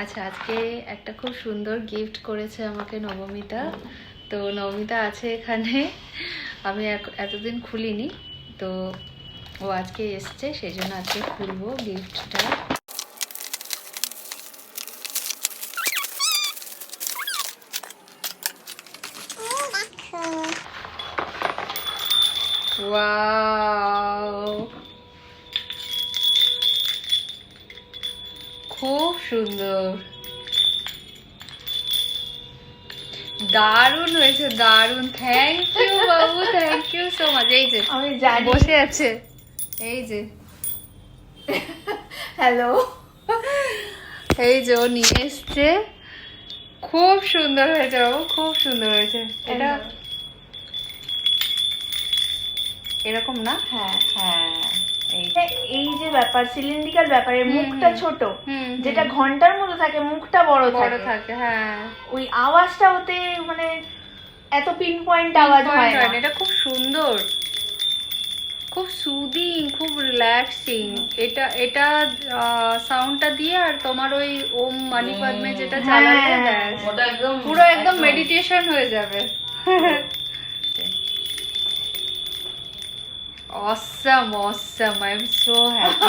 আচ্ছা, আজকে একটা খুব সুন্দর গিফট করেছে আমাকে নবমিতা। তো নবমিতা আছে এখানে, আমি এতদিন খুলিনি, তো ও আজকে এসছে, সেই জন্য আজকে খুলবো গিফটটা। ওয়াও, খুব সুন্দর, দারুণ হয়েছে, দারুণ। Thank you Babu, thank you so much. এই যে আমি জানি বসে আছে, এই যে হ্যালো, এই যে ও নিয়ে এসছে। খুব সুন্দর হয়েছে বাবু, খুব সুন্দর হয়েছে। এটা এরকম না? হ্যাঁ হ্যাঁ, এই এই যে ব্যাপার সিলিন্ড্রিক্যাল ব্যাপারের মুখটা ছোট, হুম, যেটা ঘন্টার মতো থাকে মুখটা বড় বড় থাকে। থাকে, হ্যাঁ। ওই আওয়াজটা ওতে মানে এত পিন পয়েন্ট আওয়াজ হয় না। এটা খুব সুন্দর, খুব সুদিং, খুব রিল্যাক্সিং। এটা সাউন্ডটা দিয়ে আর তোমার ওই ওম মানি পদ্মে যেটা চালালে ব্যাস পুরো একদম মেডিটেশন হয়ে যাবে। Awesome, awesome. I'm so happy.